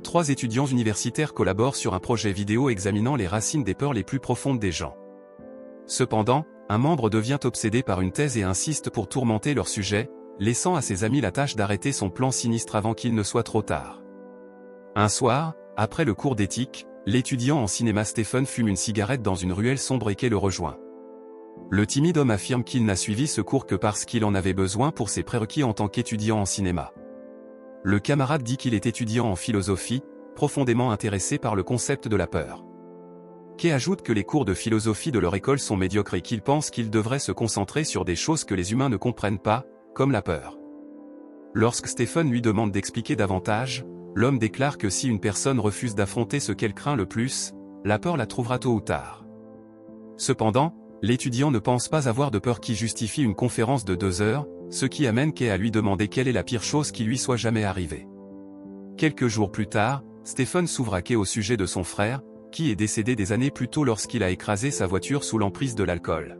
3 étudiants universitaires collaborent sur un projet vidéo examinant les racines des peurs les plus profondes des gens. Cependant, un membre devient obsédé par une thèse et insiste pour tourmenter leur sujet, laissant à ses amis la tâche d'arrêter son plan sinistre avant qu'il ne soit trop tard. Un soir, après le cours d'éthique, l'étudiant en cinéma Stephen fume une cigarette dans une ruelle sombre et Kay le rejoint. Le timide homme affirme qu'il n'a suivi ce cours que parce qu'il en avait besoin pour ses prérequis en tant qu'étudiant en cinéma. Le camarade dit qu'il est étudiant en philosophie, profondément intéressé par le concept de la peur. Kay ajoute que les cours de philosophie de leur école sont médiocres et qu'il pense qu'il devrait se concentrer sur des choses que les humains ne comprennent pas, comme la peur. Lorsque Stephen lui demande d'expliquer davantage, l'homme déclare que si une personne refuse d'affronter ce qu'elle craint le plus, la peur la trouvera tôt ou tard. Cependant, l'étudiant ne pense pas avoir de peur qui justifie une conférence de 2 heures, ce qui amène Kay à lui demander quelle est la pire chose qui lui soit jamais arrivée. Quelques jours plus tard, Stephen s'ouvre à Kay au sujet de son frère, qui est décédé des années plus tôt lorsqu'il a écrasé sa voiture sous l'emprise de l'alcool.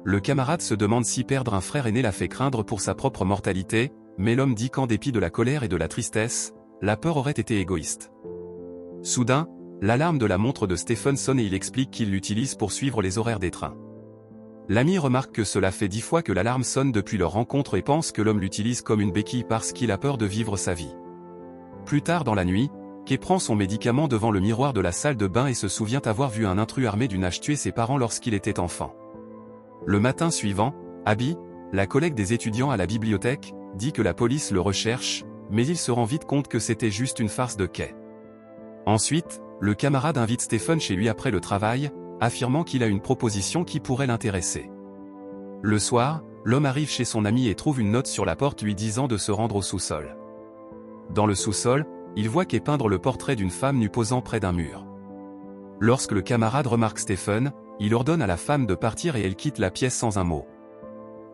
Le camarade se demande si perdre un frère aîné l'a fait craindre pour sa propre mortalité, mais l'homme dit qu'en dépit de la colère et de la tristesse, la peur aurait été égoïste. Soudain, l'alarme de la montre de Stephen sonne et il explique qu'il l'utilise pour suivre les horaires des trains. L'ami remarque que cela fait 10 fois que l'alarme sonne depuis leur rencontre et pense que l'homme l'utilise comme une béquille parce qu'il a peur de vivre sa vie. Plus tard dans la nuit, Kay prend son médicament devant le miroir de la salle de bain et se souvient avoir vu un intrus armé d'une hache tuer ses parents lorsqu'il était enfant. Le matin suivant, Abby, la collègue des étudiants à la bibliothèque, dit que la police le recherche, mais il se rend vite compte que c'était juste une farce de Kay. Ensuite, le camarade invite Stephen chez lui après le travail, affirmant qu'il a une proposition qui pourrait l'intéresser. Le soir, l'homme arrive chez son ami et trouve une note sur la porte lui disant de se rendre au sous-sol. Dans le sous-sol, il voit Kay peindre le portrait d'une femme nue posant près d'un mur. Lorsque le camarade remarque Stephen, il ordonne à la femme de partir et elle quitte la pièce sans un mot.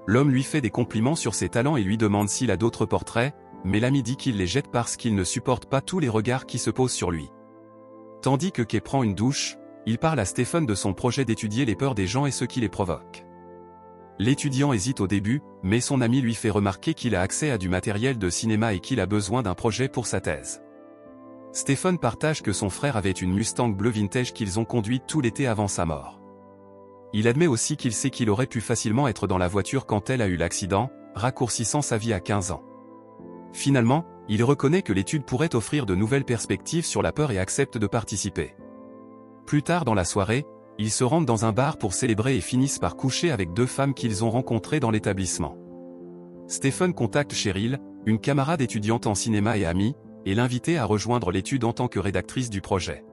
L'homme lui fait des compliments sur ses talents et lui demande s'il a d'autres portraits, mais l'ami dit qu'il les jette parce qu'il ne supporte pas tous les regards qui se posent sur lui. Tandis que Kay prend une douche, il parle à Stephen de son projet d'étudier les peurs des gens et ce qui les provoque. L'étudiant hésite au début, mais son ami lui fait remarquer qu'il a accès à du matériel de cinéma et qu'il a besoin d'un projet pour sa thèse. Stephen partage que son frère avait une Mustang bleue vintage qu'ils ont conduite tout l'été avant sa mort. Il admet aussi qu'il sait qu'il aurait pu facilement être dans la voiture quand elle a eu l'accident, raccourcissant sa vie à 15 ans. Finalement, il reconnaît que l'étude pourrait offrir de nouvelles perspectives sur la peur et accepte de participer. Plus tard dans la soirée, ils se rendent dans un bar pour célébrer et finissent par coucher avec 2 femmes qu'ils ont rencontrées dans l'établissement. Stephen contacte Cheryl, une camarade étudiante en cinéma et amie, et l'invite à rejoindre l'étude en tant que rédactrice du projet.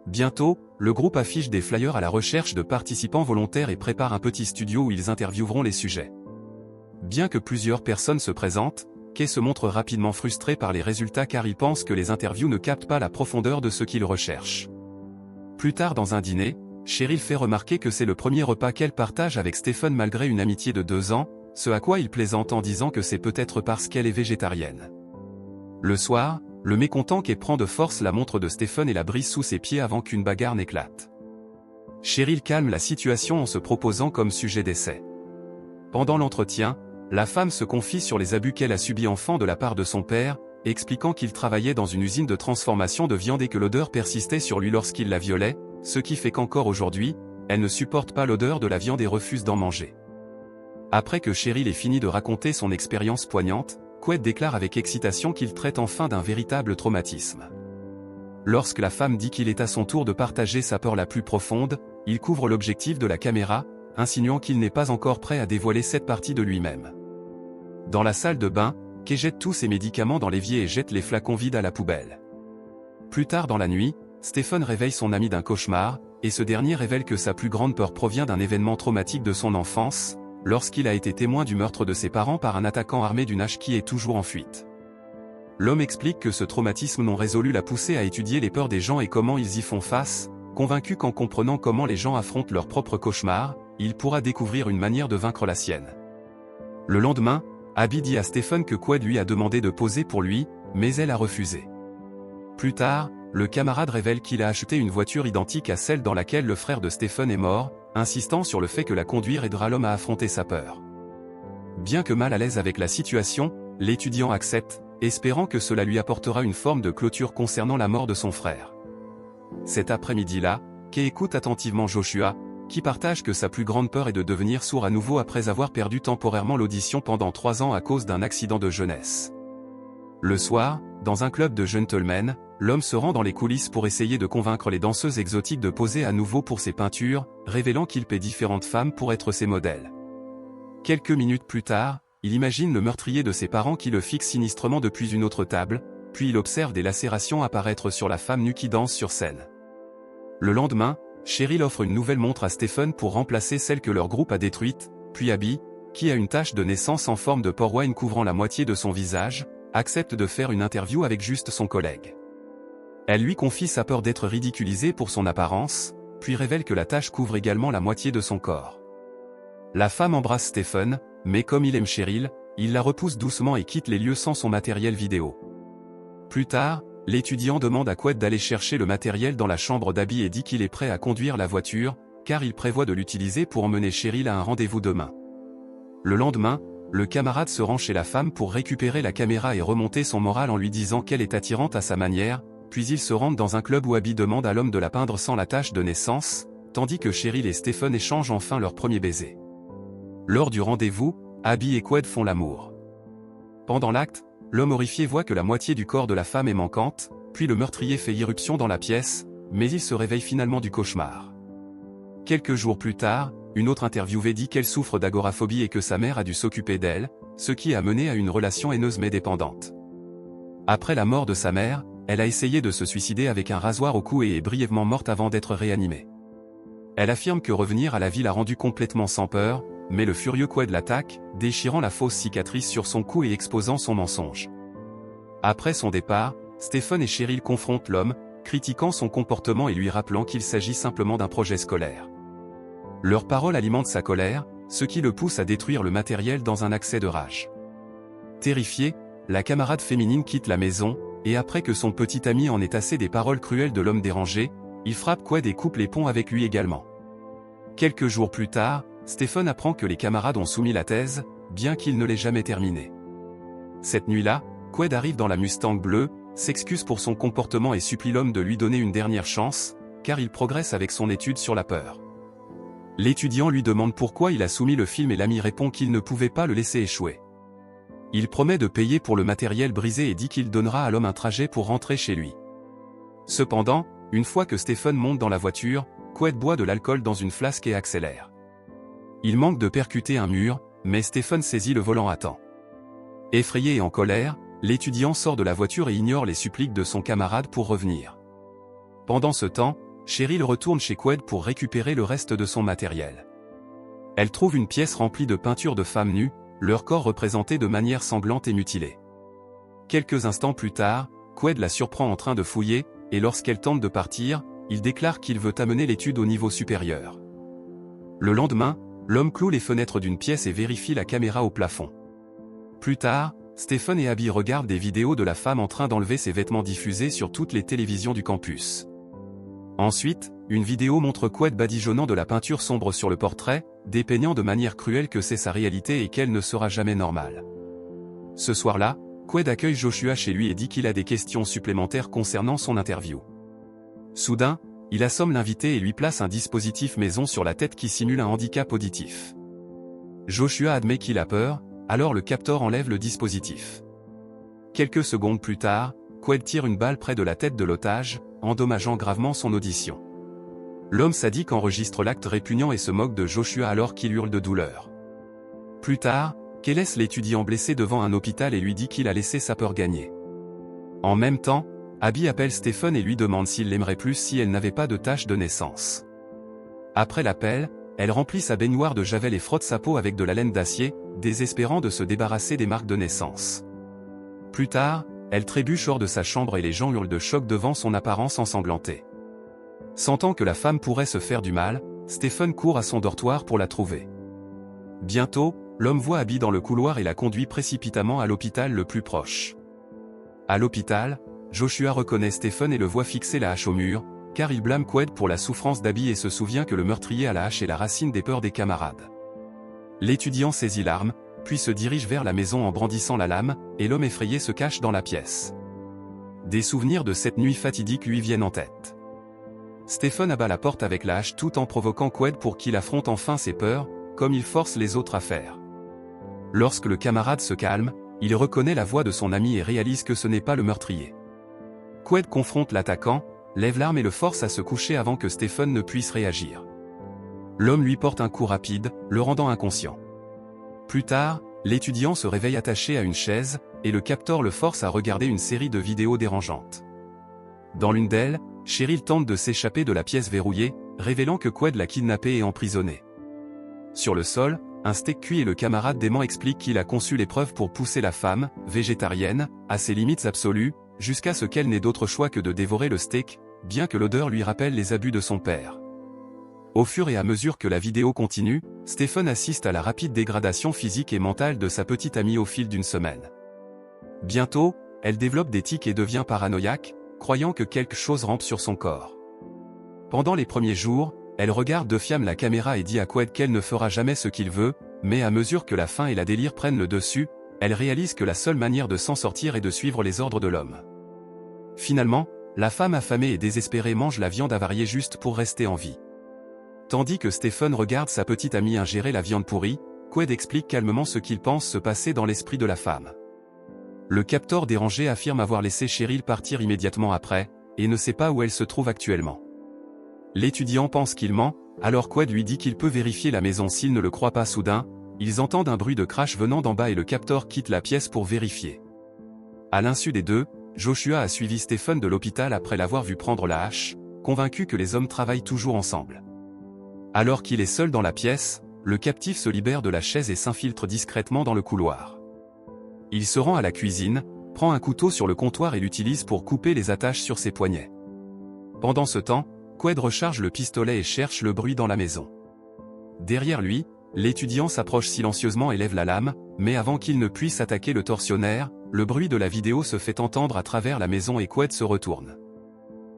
Bientôt, le groupe affiche des flyers à la recherche de participants volontaires et prépare un petit studio où ils intervieweront les sujets. Bien que plusieurs personnes se présentent, Kay se montre rapidement frustré par les résultats car il pense que les interviews ne captent pas la profondeur de ce qu'il recherche. Plus tard dans un dîner, Cheryl fait remarquer que c'est le premier repas qu'elle partage avec Stephen malgré une amitié de 2 ans, ce à quoi il plaisante en disant que c'est peut-être parce qu'elle est végétarienne. Le soir, le mécontent Kay prend de force la montre de Stephen et la brise sous ses pieds avant qu'une bagarre n'éclate. Cheryl calme la situation en se proposant comme sujet d'essai. Pendant l'entretien, la femme se confie sur les abus qu'elle a subis enfant de la part de son père, expliquant qu'il travaillait dans une usine de transformation de viande et que l'odeur persistait sur lui lorsqu'il la violait, ce qui fait qu'encore aujourd'hui, elle ne supporte pas l'odeur de la viande et refuse d'en manger. Après que Cheryl ait fini de raconter son expérience poignante, Quaid déclare avec excitation qu'il traite enfin d'un véritable traumatisme. Lorsque la femme dit qu'il est à son tour de partager sa peur la plus profonde, il couvre l'objectif de la caméra, insinuant qu'il n'est pas encore prêt à dévoiler cette partie de lui-même. Dans la salle de bain, Kay jette tous ses médicaments dans l'évier et jette les flacons vides à la poubelle. Plus tard dans la nuit, Stephen réveille son ami d'un cauchemar, et ce dernier révèle que sa plus grande peur provient d'un événement traumatique de son enfance, lorsqu'il a été témoin du meurtre de ses parents par un attaquant armé d'une hache qui est toujours en fuite. L'homme explique que ce traumatisme non résolu l'a poussé à étudier les peurs des gens et comment ils y font face, convaincu qu'en comprenant comment les gens affrontent leurs propres cauchemars, il pourra découvrir une manière de vaincre la sienne. Le lendemain, Abby dit à Stephen que Quaid lui a demandé de poser pour lui, mais elle a refusé. Plus tard, le camarade révèle qu'il a acheté une voiture identique à celle dans laquelle le frère de Stephen est mort, insistant sur le fait que la conduire aidera l'homme à affronter sa peur. Bien que mal à l'aise avec la situation, l'étudiant accepte, espérant que cela lui apportera une forme de clôture concernant la mort de son frère. Cet après-midi-là, Kay écoute attentivement Joshua, qui partage que sa plus grande peur est de devenir sourd à nouveau après avoir perdu temporairement l'audition pendant 3 ans à cause d'un accident de jeunesse. Le soir, dans un club de gentlemen, l'homme se rend dans les coulisses pour essayer de convaincre les danseuses exotiques de poser à nouveau pour ses peintures, révélant qu'il paie différentes femmes pour être ses modèles. Quelques minutes plus tard, il imagine le meurtrier de ses parents qui le fixe sinistrement depuis une autre table, puis il observe des lacérations apparaître sur la femme nue qui danse sur scène. Le lendemain, Cheryl offre une nouvelle montre à Stephen pour remplacer celle que leur groupe a détruite, puis Abby, qui a une tache de naissance en forme de port wine couvrant la moitié de son visage, accepte de faire une interview avec juste son collègue. Elle lui confie sa peur d'être ridiculisée pour son apparence, puis révèle que la tache couvre également la moitié de son corps. La femme embrasse Stephen, mais comme il aime Cheryl, il la repousse doucement et quitte les lieux sans son matériel vidéo. Plus tard, l'étudiant demande à Quaid d'aller chercher le matériel dans la chambre d'Abby et dit qu'il est prêt à conduire la voiture, car il prévoit de l'utiliser pour emmener Cheryl à un rendez-vous demain. Le lendemain, le camarade se rend chez la femme pour récupérer la caméra et remonter son moral en lui disant qu'elle est attirante à sa manière, puis ils se rendent dans un club où Abby demande à l'homme de la peindre sans la tache de naissance, tandis que Cheryl et Stephen échangent enfin leur premier baiser. Lors du rendez-vous, Abby et Quaid font l'amour. Pendant l'acte, l'homme horrifié voit que la moitié du corps de la femme est manquante, puis le meurtrier fait irruption dans la pièce, mais il se réveille finalement du cauchemar. Quelques jours plus tard, une autre interviewée dit qu'elle souffre d'agoraphobie et que sa mère a dû s'occuper d'elle, ce qui a mené à une relation haineuse mais dépendante. Après la mort de sa mère, elle a essayé de se suicider avec un rasoir au cou et est brièvement morte avant d'être réanimée. Elle affirme que revenir à la vie l'a rendue complètement sans peur, mais le furieux Quaid l'attaque, déchirant la fausse cicatrice sur son cou et exposant son mensonge. Après son départ, Stephen et Cheryl confrontent l'homme, critiquant son comportement et lui rappelant qu'il s'agit simplement d'un projet scolaire. Leurs paroles alimentent sa colère, ce qui le pousse à détruire le matériel dans un accès de rage. Terrifiée, la camarade féminine quitte la maison, et après que son petit ami en ait assez des paroles cruelles de l'homme dérangé, il frappe Quaid et coupe les ponts avec lui également. Quelques jours plus tard, Stephen apprend que les camarades ont soumis la thèse, bien qu'il ne l'ait jamais terminée. Cette nuit-là, Quaid arrive dans la Mustang bleue, s'excuse pour son comportement et supplie l'homme de lui donner une dernière chance, car il progresse avec son étude sur la peur. L'étudiant lui demande pourquoi il a soumis le film et l'ami répond qu'il ne pouvait pas le laisser échouer. Il promet de payer pour le matériel brisé et dit qu'il donnera à l'homme un trajet pour rentrer chez lui. Cependant, une fois que Stephen monte dans la voiture, Quaid boit de l'alcool dans une flasque et accélère. Il manque de percuter un mur, mais Stephen saisit le volant à temps. Effrayé et en colère, l'étudiant sort de la voiture et ignore les suppliques de son camarade pour revenir. Pendant ce temps, Cheryl retourne chez Quaid pour récupérer le reste de son matériel. Elle trouve une pièce remplie de peintures de femmes nues, leur corps représenté de manière sanglante et mutilé. Quelques instants plus tard, Quaid la surprend en train de fouiller, et lorsqu'elle tente de partir, il déclare qu'il veut amener l'étude au niveau supérieur. Le lendemain, l'homme cloue les fenêtres d'une pièce et vérifie la caméra au plafond. Plus tard, Stephen et Abby regardent des vidéos de la femme en train d'enlever ses vêtements diffusés sur toutes les télévisions du campus. Ensuite, une vidéo montre Quaid badigeonnant de la peinture sombre sur le portrait, dépeignant de manière cruelle que c'est sa réalité et qu'elle ne sera jamais normale. Ce soir-là, Quaid accueille Joshua chez lui et dit qu'il a des questions supplémentaires concernant son interview. Soudain, il assomme l'invité et lui place un dispositif maison sur la tête qui simule un handicap auditif. Joshua admet qu'il a peur, alors le capteur enlève le dispositif. Quelques secondes plus tard, Quaid tire une balle près de la tête de l'otage, endommageant gravement son audition. L'homme sadique enregistre l'acte répugnant et se moque de Joshua alors qu'il hurle de douleur. Plus tard, Kay laisse l'étudiant blessé devant un hôpital et lui dit qu'il a laissé sa peur gagner. En même temps, Abby appelle Stephen et lui demande s'il l'aimerait plus si elle n'avait pas de tache de naissance. Après l'appel, elle remplit sa baignoire de javel et frotte sa peau avec de la laine d'acier, désespérant de se débarrasser des marques de naissance. Plus tard, elle trébuche hors de sa chambre et les gens hurlent de choc devant son apparence ensanglantée. Sentant que la femme pourrait se faire du mal, Stephen court à son dortoir pour la trouver. Bientôt, l'homme voit Abby dans le couloir et la conduit précipitamment à l'hôpital le plus proche. À l'hôpital, Joshua reconnaît Stephen et le voit fixer la hache au mur, car il blâme Quaid pour la souffrance d'Abby et se souvient que le meurtrier à la hache est la racine des peurs des camarades. L'étudiant saisit l'arme, puis se dirige vers la maison en brandissant la lame, et l'homme effrayé se cache dans la pièce. Des souvenirs de cette nuit fatidique lui viennent en tête. Stephen abat la porte avec la hache tout en provoquant Quaid pour qu'il affronte enfin ses peurs, comme il force les autres à faire. Lorsque le camarade se calme, il reconnaît la voix de son ami et réalise que ce n'est pas le meurtrier. Quaid confronte l'attaquant, lève l'arme et le force à se coucher avant que Stephen ne puisse réagir. L'homme lui porte un coup rapide, le rendant inconscient. Plus tard, l'étudiant se réveille attaché à une chaise, et le capteur le force à regarder une série de vidéos dérangeantes. Dans l'une d'elles, Cheryl tente de s'échapper de la pièce verrouillée, révélant que Quaid l'a kidnappée et emprisonnée. Sur le sol, un steak cuit et le camarade dément explique qu'il a conçu l'épreuve pour pousser la femme, végétarienne, à ses limites absolues, jusqu'à ce qu'elle n'ait d'autre choix que de dévorer le steak, bien que l'odeur lui rappelle les abus de son père. Au fur et à mesure que la vidéo continue, Stephen assiste à la rapide dégradation physique et mentale de sa petite amie au fil d'une semaine. Bientôt, elle développe des tics et devient paranoïaque, croyant que quelque chose rampe sur son corps. Pendant les premiers jours, elle regarde de fiamme la caméra et dit à Quaid qu'elle ne fera jamais ce qu'il veut, mais à mesure que la faim et la délire prennent le dessus, elle réalise que la seule manière de s'en sortir est de suivre les ordres de l'homme. Finalement, la femme affamée et désespérée mange la viande avariée juste pour rester en vie. Tandis que Stephen regarde sa petite amie ingérer la viande pourrie, Quaid explique calmement ce qu'il pense se passer dans l'esprit de la femme. Le capteur dérangé affirme avoir laissé Cheryl partir immédiatement après, et ne sait pas où elle se trouve actuellement. L'étudiant pense qu'il ment, alors Quaid lui dit qu'il peut vérifier la maison s'il ne le croit pas. Soudain, ils entendent un bruit de crash venant d'en bas et le capteur quitte la pièce pour vérifier. À l'insu des deux, Joshua a suivi Stephen de l'hôpital après l'avoir vu prendre la hache, convaincu que les hommes travaillent toujours ensemble. Alors qu'il est seul dans la pièce, le captif se libère de la chaise et s'infiltre discrètement dans le couloir. Il se rend à la cuisine, prend un couteau sur le comptoir et l'utilise pour couper les attaches sur ses poignets. Pendant ce temps, Quaid recharge le pistolet et cherche le bruit dans la maison. Derrière lui, l'étudiant s'approche silencieusement et lève la lame, mais avant qu'il ne puisse attaquer le tortionnaire, le bruit de la vidéo se fait entendre à travers la maison et Quaid se retourne.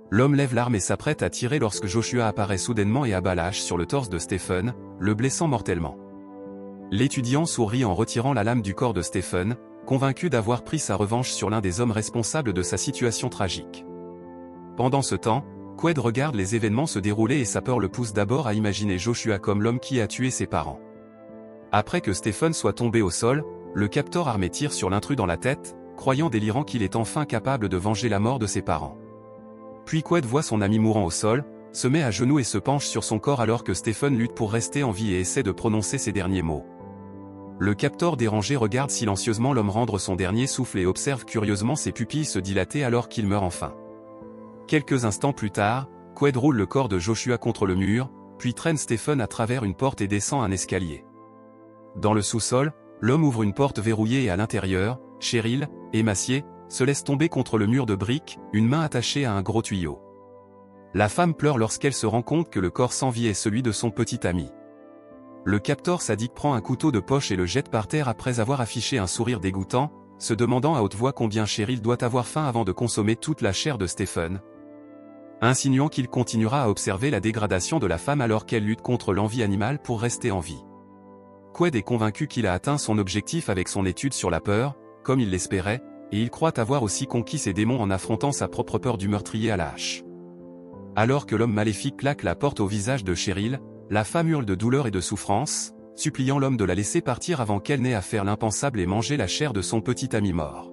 L'homme lève l'arme et s'apprête à tirer lorsque Joshua apparaît soudainement et abat la hache sur le torse de Stephen, le blessant mortellement. L'étudiant sourit en retirant la lame du corps de Stephen, convaincu d'avoir pris sa revanche sur l'un des hommes responsables de sa situation tragique. Pendant ce temps, Quaid regarde les événements se dérouler et sa peur le pousse d'abord à imaginer Joshua comme l'homme qui a tué ses parents. Après que Stephen soit tombé au sol, le capteur armé tire sur l'intrus dans la tête, croyant délirant qu'il est enfin capable de venger la mort de ses parents. Puis Quaid voit son ami mourant au sol, se met à genoux et se penche sur son corps alors que Stephen lutte pour rester en vie et essaie de prononcer ses derniers mots. Le capteur dérangé regarde silencieusement l'homme rendre son dernier souffle et observe curieusement ses pupilles se dilater alors qu'il meurt enfin. Quelques instants plus tard, Quaid roule le corps de Joshua contre le mur, puis traîne Stephen à travers une porte et descend un escalier. Dans le sous-sol, l'homme ouvre une porte verrouillée et à l'intérieur, Cheryl, émaciée, se laisse tomber contre le mur de briques, une main attachée à un gros tuyau. La femme pleure lorsqu'elle se rend compte que le corps sans vie est celui de son petit ami. Le capteur sadique prend un couteau de poche et le jette par terre après avoir affiché un sourire dégoûtant, se demandant à haute voix combien Cheryl doit avoir faim avant de consommer toute la chair de Stephen, insinuant qu'il continuera à observer la dégradation de la femme alors qu'elle lutte contre l'envie animale pour rester en vie. Quaid est convaincu qu'il a atteint son objectif avec son étude sur la peur, comme il l'espérait, et il croit avoir aussi conquis ses démons en affrontant sa propre peur du meurtrier à la hache. Alors que l'homme maléfique claque la porte au visage de Cheryl, la femme hurle de douleur et de souffrance, suppliant l'homme de la laisser partir avant qu'elle n'ait à faire l'impensable et manger la chair de son petit ami mort.